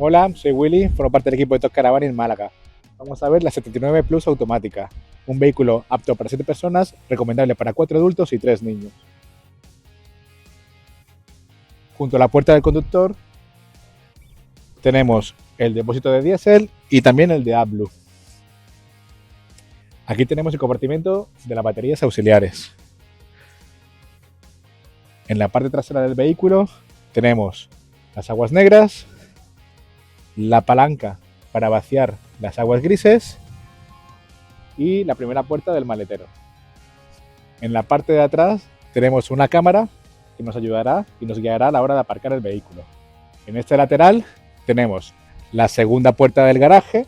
Hola, soy Willy, formo parte del equipo de Top Caravan en Málaga. Vamos a ver la 79 Plus automática, un vehículo apto para 7 personas, recomendable para 4 adultos y 3 niños. Junto a la puerta del conductor tenemos el depósito de diésel y también el de AdBlue. Aquí tenemos el compartimento de las baterías auxiliares. En la parte trasera del vehículo tenemos las aguas negras, la palanca para vaciar las aguas grises y la primera puerta del maletero. En la parte de atrás tenemos una cámara que nos ayudará y nos guiará a la hora de aparcar el vehículo. En este lateral tenemos la segunda puerta del garaje,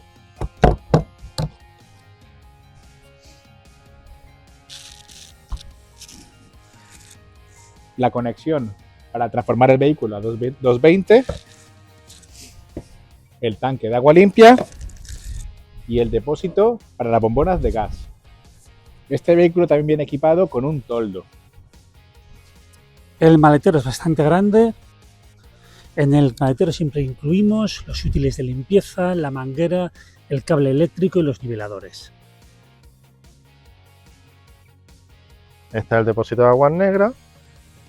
la conexión para transformar el vehículo a 220, el tanque de agua limpia y el depósito para las bombonas de gas. Este vehículo también viene equipado con un toldo. El maletero es bastante grande. En el maletero siempre incluimos los útiles de limpieza, la manguera, el cable eléctrico y los niveladores. Este es el depósito de aguas negras.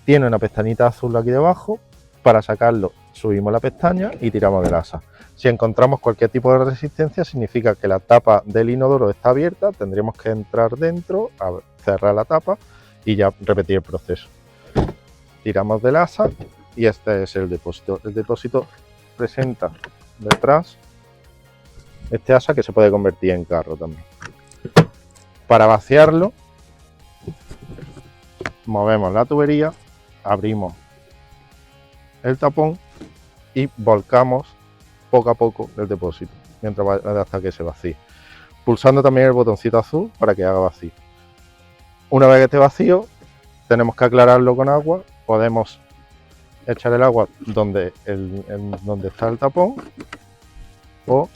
Tiene una pestañita azul aquí debajo. Para sacarlo subimos la pestaña y tiramos del asa. Si encontramos cualquier tipo de resistencia, significa que la tapa del inodoro está abierta. Tendríamos que entrar dentro, cerrar la tapa y ya repetir el proceso. Tiramos del asa y este es el depósito. El depósito presenta detrás este asa que se puede convertir en carro también. Para vaciarlo, movemos la tubería, abrimos el tapón y volcamos poco a poco el depósito hasta que se vacíe, pulsando también el botoncito azul para que haga vacío. Una vez que esté vacío, tenemos que aclararlo con agua. Podemos echar el agua donde está el tapón o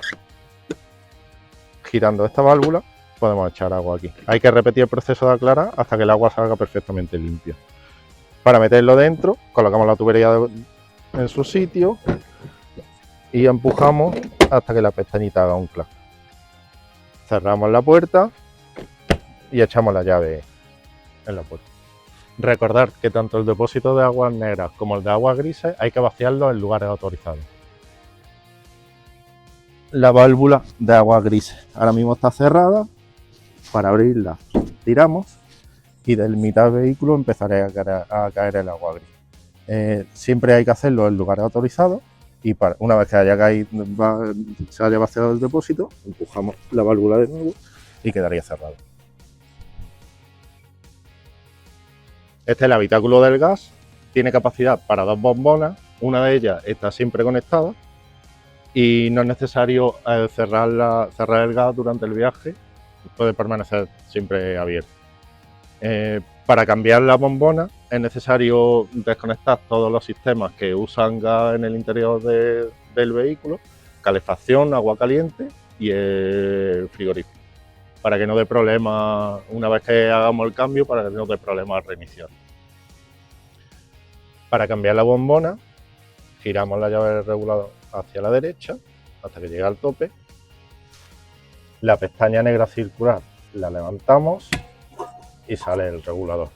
girando esta válvula podemos echar agua aquí. Hay que repetir el proceso de aclarar hasta que el agua salga perfectamente limpia. Para meterlo dentro, colocamos la tubería en su sitio y empujamos hasta que la pestañita haga un clac. Cerramos la puerta y echamos la llave en la puerta. Recordar que tanto el depósito de aguas negras como el de aguas grises hay que vaciarlos en lugares autorizados. La válvula de aguas grises ahora mismo está cerrada. Para abrirla tiramos y del mitad del vehículo empezará a caer el agua gris. Siempre hay que hacerlo en lugares autorizados y una vez que se haya vaciado el depósito, empujamos la válvula de nuevo y quedaría cerrado. Este es el habitáculo del gas, tiene capacidad para 2 bombonas, una de ellas está siempre conectada y no es necesario cerrar el gas durante el viaje, puede permanecer siempre abierto. Para cambiar la bombona es necesario desconectar todos los sistemas que usan gas en el interior del vehículo, calefacción, agua caliente y el frigorífico, para que no dé problema una vez que hagamos el cambio, para que no dé problema al reiniciar. Para cambiar la bombona, giramos la llave del regulador hacia la derecha hasta que llegue al tope. La pestaña negra circular la levantamos y sale el regulador.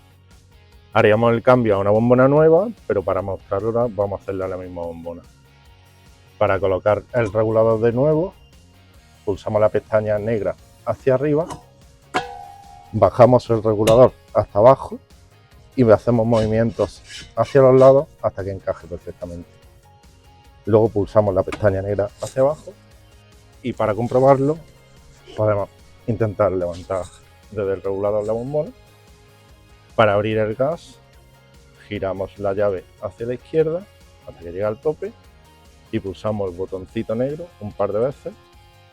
Haríamos el cambio a una bombona nueva, pero para mostrarla vamos a hacerle a la misma bombona. Para colocar el regulador de nuevo, pulsamos la pestaña negra hacia arriba, bajamos el regulador hasta abajo y hacemos movimientos hacia los lados hasta que encaje perfectamente. Luego pulsamos la pestaña negra hacia abajo y para comprobarlo podemos intentar levantar desde el regulador la bombona. Para abrir el gas, giramos la llave hacia la izquierda hasta que llegue al tope y pulsamos el botoncito negro un par de veces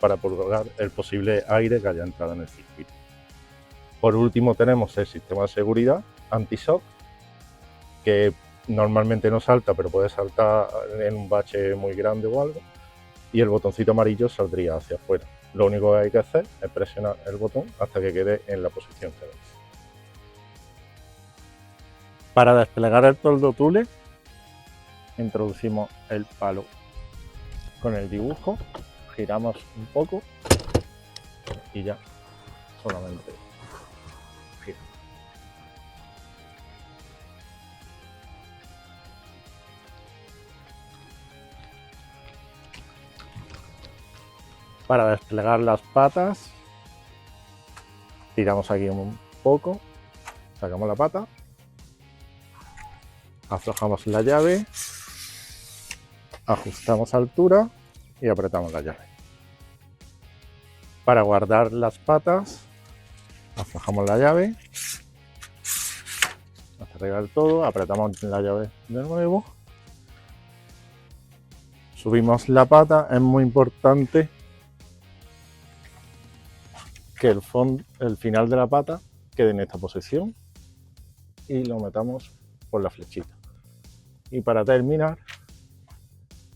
para purgar el posible aire que haya entrado en el circuito. Por último tenemos el sistema de seguridad anti-shock, que normalmente no salta, pero puede saltar en un bache muy grande o algo, y el botoncito amarillo saldría hacia afuera. Lo único que hay que hacer es presionar el botón hasta que quede en la posición que veis. Para desplegar el toldo tule, introducimos el palo Con el dibujo giramos un poco y ya solamente gira. Para desplegar las patas, tiramos aquí un poco, sacamos la pata, aflojamos la llave, ajustamos altura y apretamos la llave. Para guardar las patas, aflojamos la llave hasta arriba del todo, apretamos la llave de nuevo, subimos la pata. Es muy importante que el final de la pata quede en esta posición y lo metamos por la flechita. Y para terminar,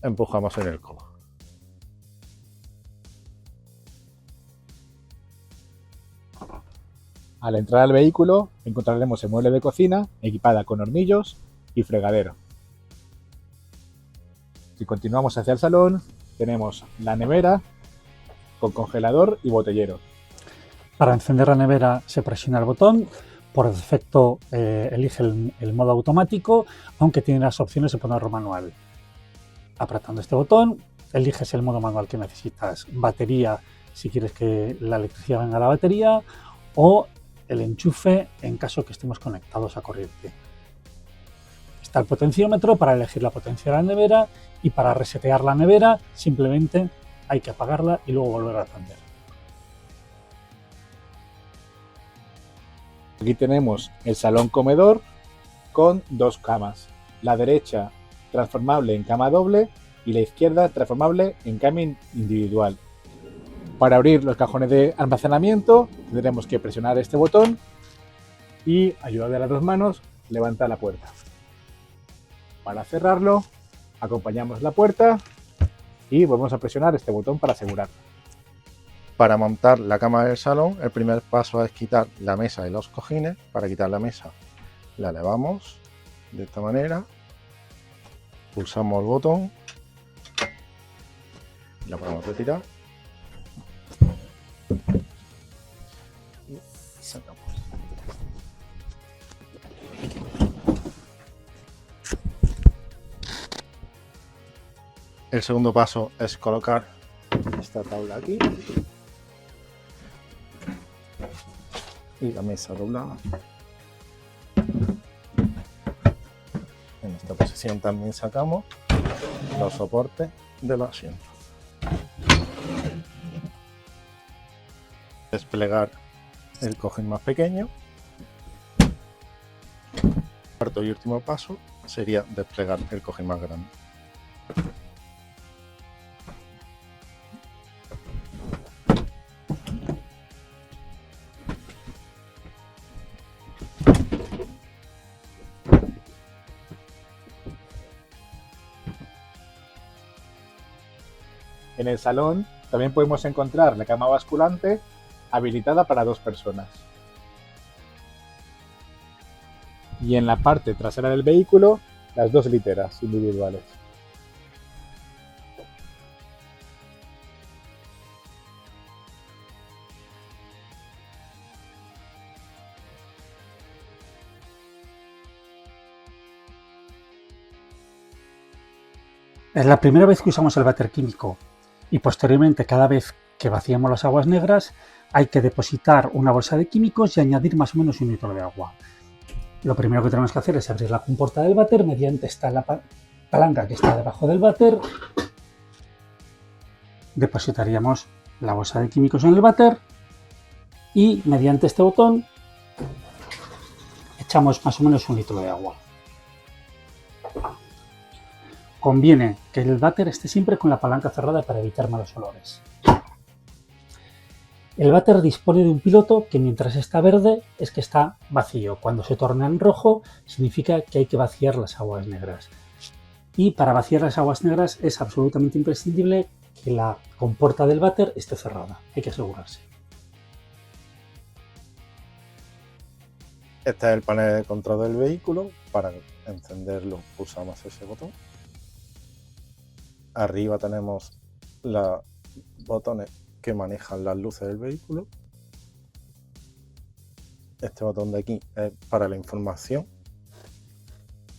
empujamos en el codo. Al entrar al vehículo encontraremos el mueble de cocina equipada con hornillos y fregadero. Si continuamos hacia el salón, tenemos la nevera con congelador y botellero. Para encender la nevera se presiona el botón, por defecto elige el modo automático, aunque tiene las opciones de ponerlo manual. Apretando este botón, eliges el modo manual que necesitas, batería si quieres que la electricidad venga a la batería, o el enchufe en caso que estemos conectados a corriente. Está el potenciómetro para elegir la potencia de la nevera, y para resetear la nevera simplemente hay que apagarla y luego volver a encender. Aquí tenemos el salón comedor con dos camas. La derecha transformable en cama doble y la izquierda transformable en cama individual. Para abrir los cajones de almacenamiento tendremos que presionar este botón y, ayuda de las dos manos, levantar la puerta. Para cerrarlo, acompañamos la puerta y volvemos a presionar este botón para asegurarlo. Para montar la cama del salón, el primer paso es quitar la mesa y los cojines. Para quitar la mesa, la elevamos de esta manera, pulsamos el botón, la podemos retirar y sacamos. El segundo paso es colocar esta tabla aquí y la mesa doblada. En esta posición también sacamos los soportes de los asientos. Desplegar el cojín más pequeño. Cuarto y último paso sería desplegar el cojín más grande. En el salón también podemos encontrar la cama basculante habilitada para dos personas. Y en la parte trasera del vehículo, las dos literas individuales. Es la primera vez que usamos el váter químico, y posteriormente cada vez que vaciamos las aguas negras hay que depositar una bolsa de químicos y añadir más o menos 1 litro de agua. Lo primero que tenemos que hacer es abrir la compuerta del váter mediante esta palanca que está debajo del váter. Depositaríamos la bolsa de químicos en el váter y mediante este botón echamos más o menos 1 litro de agua. Conviene que el váter esté siempre con la palanca cerrada para evitar malos olores. El váter dispone de un piloto que mientras está verde es que está vacío. Cuando se torna en rojo significa que hay que vaciar las aguas negras. Y para vaciar las aguas negras es absolutamente imprescindible que la compuerta del váter esté cerrada. Hay que asegurarse. Este es el panel de control del vehículo. Para encenderlo pulsamos ese botón. Arriba tenemos los botones que manejan las luces del vehículo. Este botón de aquí es para la información,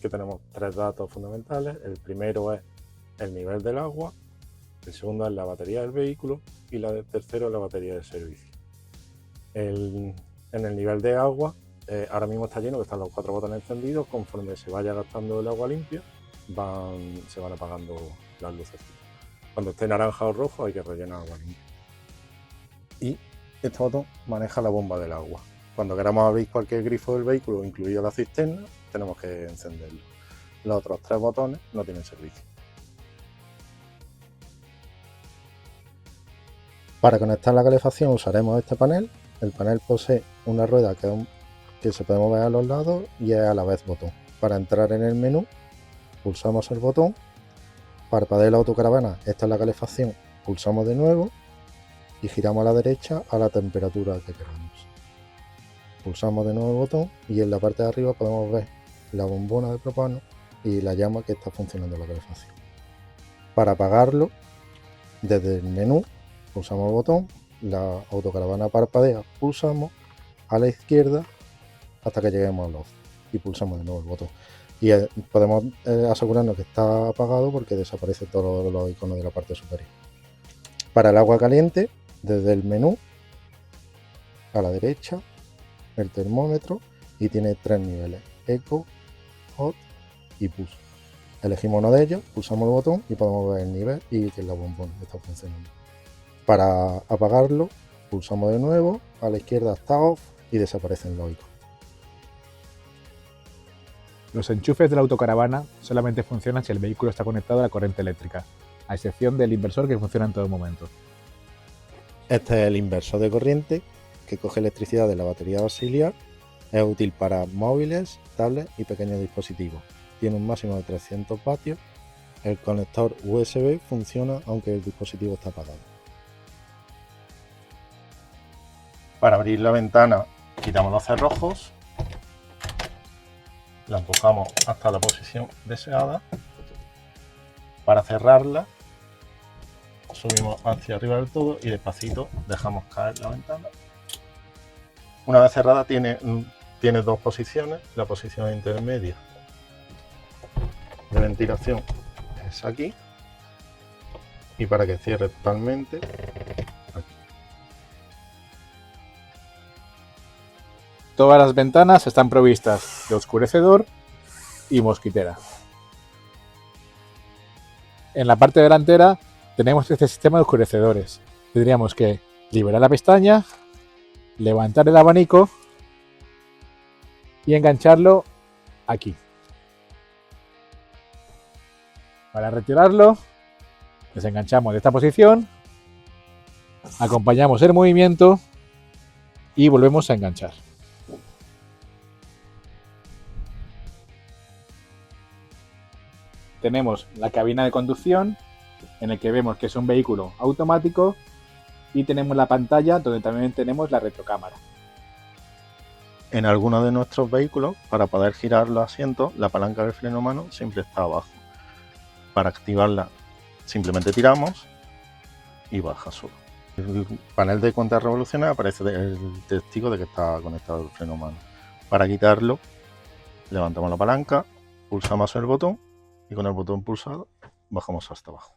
que tenemos 3 datos fundamentales. El primero es el nivel del agua, el segundo es la batería del vehículo y el tercero es la batería de servicio. En el nivel de agua, ahora mismo está lleno, que están los 4 botones encendidos. Conforme se vaya gastando el agua limpia, se van apagando las luces. Cuando esté naranja o rojo hay que rellenar agua limpia. Y este botón maneja la bomba del agua. Cuando queramos abrir cualquier grifo del vehículo, incluido la cisterna, tenemos que encenderlo. Los otros 3 botones no tienen servicio. Para conectar la calefacción usaremos este panel. El panel posee una rueda que se puede mover a los lados y es a la vez botón. Para entrar en el menú, pulsamos el botón. Parpadea la autocaravana, esta es la calefacción, pulsamos de nuevo y giramos a la derecha a la temperatura que queramos. Pulsamos de nuevo el botón y en la parte de arriba podemos ver la bombona de propano y la llama que está funcionando la calefacción. Para apagarlo, desde el menú pulsamos el botón, la autocaravana parpadea, pulsamos a la izquierda hasta que lleguemos al off y pulsamos de nuevo el botón. Y podemos asegurarnos que está apagado porque desaparece todos los iconos de la parte superior. Para el agua caliente, desde el menú a la derecha, el termómetro, y tiene 3 niveles: Eco, Hot y Push. Elegimos uno de ellos, pulsamos el botón y podemos ver el nivel y que la bombona está funcionando. Para apagarlo, pulsamos de nuevo, a la izquierda está Off y desaparecen los iconos. Los enchufes de la autocaravana solamente funcionan si el vehículo está conectado a la corriente eléctrica, a excepción del inversor que funciona en todo momento. Este es el inversor de corriente que coge electricidad de la batería auxiliar. Es útil para móviles, tablets y pequeños dispositivos. Tiene un máximo de 300 vatios. El conector USB funciona aunque el dispositivo está apagado. Para abrir la ventana, quitamos los cerrojos, la empujamos hasta la posición deseada. Para cerrarla, subimos hacia arriba del todo y despacito dejamos caer la ventana. Una vez cerrada tiene 2 posiciones. La posición intermedia de ventilación es aquí, y para que cierre totalmente, aquí. Todas las ventanas están provistas de oscurecedor y mosquitera. En la parte delantera tenemos este sistema de oscurecedores. Tendríamos que liberar la pestaña, levantar el abanico y engancharlo aquí. Para retirarlo, desenganchamos de esta posición, acompañamos el movimiento y volvemos a enganchar. Tenemos la cabina de conducción, en el que vemos que es un vehículo automático, y tenemos la pantalla donde también tenemos la retrocámara. En algunos de nuestros vehículos, para poder girar los asientos, la palanca del freno mano siempre está abajo. Para activarla, simplemente tiramos y baja solo. En el panel de cuentas revoluciones aparece el testigo de que está conectado el freno mano. Para quitarlo, levantamos la palanca, pulsamos el botón y con el botón pulsado bajamos hasta abajo.